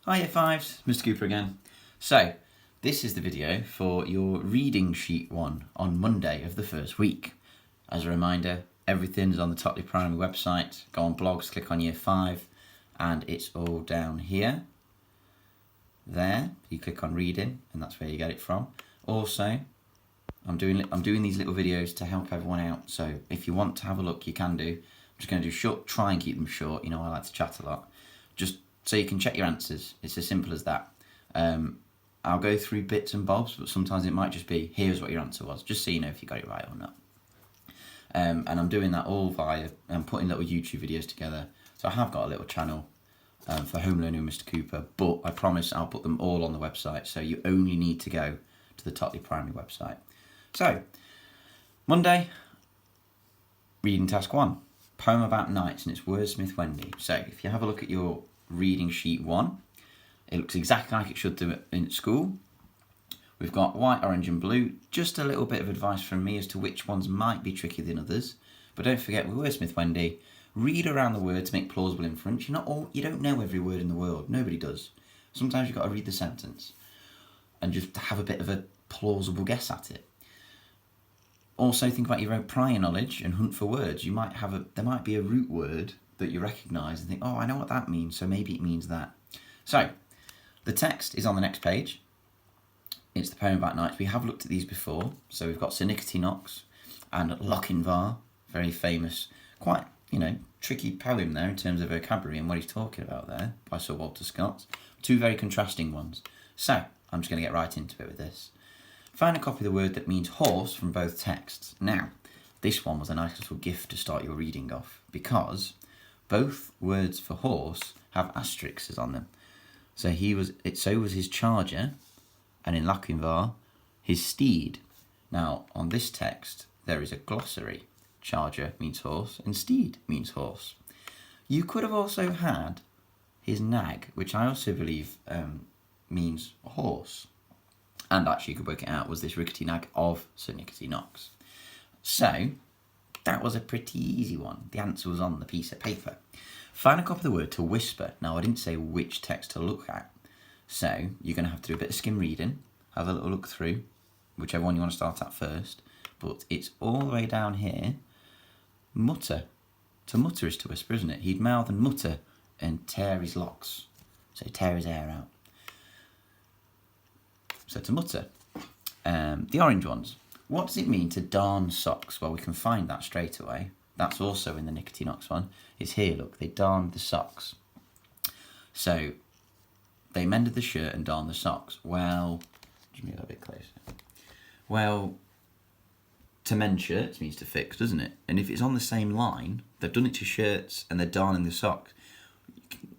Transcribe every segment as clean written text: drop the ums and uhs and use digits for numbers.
Hi Year 5s, Mr Cooper again. So, this is the video for your reading sheet 1 on Monday of the first week. As a reminder, everything's on the Totley Primary website. Go on blogs, click on Year 5, and it's all down here. There, you click on reading, and that's where you get it from. Also, I'm doing these little videos to help everyone out, so if you want to have a look, you can do. I'm just going to do short, try and keep them short. You know, I like to chat a lot. Just so you can check your answers. It's as simple as that. I'll go through bits and bobs, but sometimes it might just be, here's what your answer was, just so you know if you got it right or not. And I'm doing that all via, I'm putting little YouTube videos together. So I have got a little channel for Home Learning with Mr Cooper, but I promise I'll put them all on the website, so you only need to go to the Totley Primary website. So, Monday, reading task 1, poem about knights, and it's Wordsmith Wendy. So, if you have a look at your reading sheet 1, it looks exactly like it should do in school. We've got white, orange and blue. Just a little bit of advice from me as to which ones might be trickier than others. But don't forget, with Wordsmith Wendy, read around the word to make plausible inference. You don't know every word in the world. Nobody does. Sometimes you've got to read the sentence and just have a bit of a plausible guess at it. Also, think about your own prior knowledge and hunt for words. There might be a root word that you recognise and think, oh, I know what that means, so maybe it means that. So, the text is on the next page. It's the poem about knights. We have looked at these before. So we've got Sir Nicotine Knox and Lochinvar, very famous, quite, tricky poem there in terms of vocabulary and what he's talking about there by Sir Walter Scott. Two very contrasting ones. So, I'm just going to get right into it with this. Find a copy of the word that means horse from both texts. Now, this one was a nice little gift to start your reading off because both words for horse have asterisks on them. So so was his charger, and in Lochinvar, his steed. Now, on this text, there is a glossary. Charger means horse, and steed means horse. You could have also had his nag, which I also believe means horse. And actually, you could work it out, was this rickety nag of Sir Nicotine Knox. So, that was a pretty easy one. The answer was on the piece of paper. Find a copy of the word to whisper. Now, I didn't say which text to look at. So, you're going to have to do a bit of skim reading, have a little look through, whichever one you want to start at first. But it's all the way down here. Mutter. To mutter is to whisper, isn't it? He'd mouth and mutter and tear his locks. So, tear his hair out. So, to mutter. The orange ones. What does it mean to darn socks? Well, we can find that straight away. That's also in the Nicotine Knox one. It's here, look, they darned the socks. So, they mended the shirt and darned the socks. Well, just move that a bit closer. Well, to mend shirts means to fix, doesn't it? And if it's on the same line, they've done it to shirts and they're darning the socks.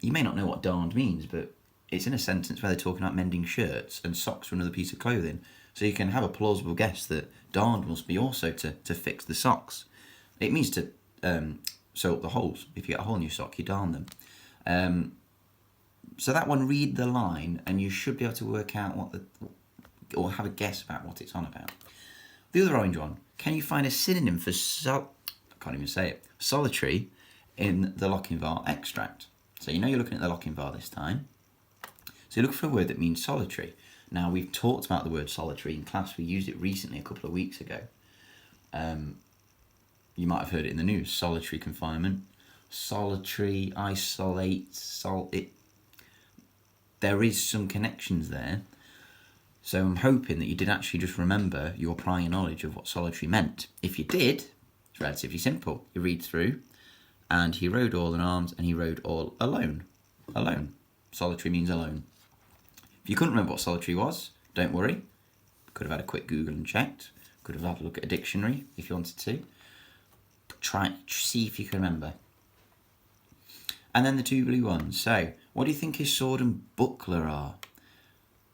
You may not know what darned means, but it's in a sentence where they're talking about mending shirts and socks for another piece of clothing. So you can have a plausible guess that darned must be also to fix the socks. It means to sew up the holes. If you get a hole in your sock, you darn them. So that one, read the line, and you should be able to work out or have a guess about what it's on about. The other orange one, can you find a synonym for I can't even say it, solitary in the Lochinvar extract? So you're looking at the Lochinvar this time. So you look for a word that means solitary. Now, we've talked about the word solitary in class. We used it recently, a couple of weeks ago. You might have heard it in the news. Solitary confinement. Solitary, isolate, there is some connections there. So I'm hoping that you did actually just remember your prior knowledge of what solitary meant. If you did, it's relatively simple. You read through, and he rode all in arms, and he rode all alone. Alone. Solitary means alone. If you couldn't remember what solitary was, don't worry. Could have had a quick Google and checked. Could have had a look at a dictionary if you wanted to. But see if you can remember. And then the two blue ones. So, what do you think his sword and buckler are?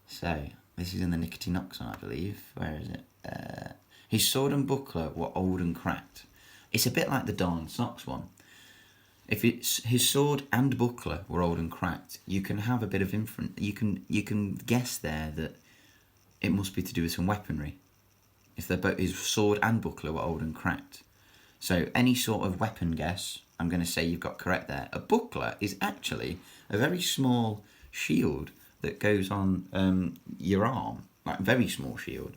So, this is in the Nicotine Knox one, I believe. Where is it? His sword and buckler were old and cracked. It's a bit like the darn socks one. If it's his sword and buckler were old and cracked, you can have a bit of inference. You can guess there that it must be to do with some weaponry. If his sword and buckler were old and cracked. So any sort of weapon guess, I'm going to say you've got correct there. A buckler is actually a very small shield that goes on your arm, like very small shield,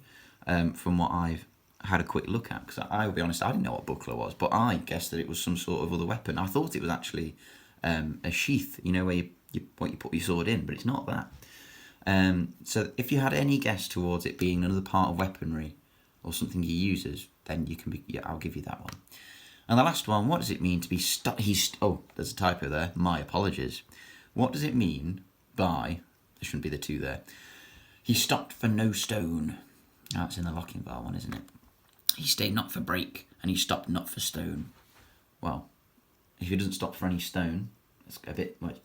from what I've had a quick look at. Because I'll be honest, I didn't know what buckler was, but I guessed that it was some sort of other weapon. I thought it was actually a sheath, you know, where you put your sword in, but it's not that. So if you had any guess towards it being another part of weaponry or something he uses, then you can be, yeah, I'll give you that one. And the last one, what does it mean to be oh, there's a typo there, my apologies. What does it mean by, there shouldn't be the two there, he stopped for no stone. That's in the Lochinvar one, isn't it? He stayed not for break, and he stopped not for stone. Well, if he doesn't stop for any stone, it's a bit like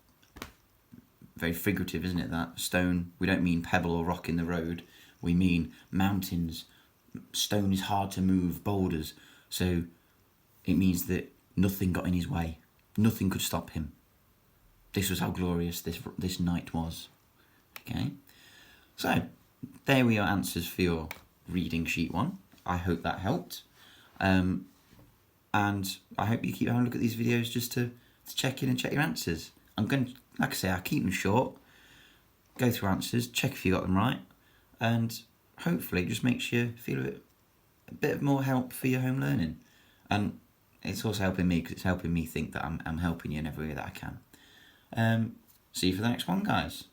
very figurative, isn't it, that? Stone, we don't mean pebble or rock in the road. We mean mountains. Stone is hard to move, boulders. So it means that nothing got in his way. Nothing could stop him. This was how glorious this night was. Okay? So, there were your answers for your reading sheet 1. I hope that helped. And I hope you keep having a look at these videos just to check in and check your answers. I'm going to, like I say, I'll keep them short, go through answers, check if you got them right, and hopefully it just makes you feel a bit more help for your home learning. And it's also helping me because it's helping me think that I'm helping you in every way that I can. See you for the next one, guys.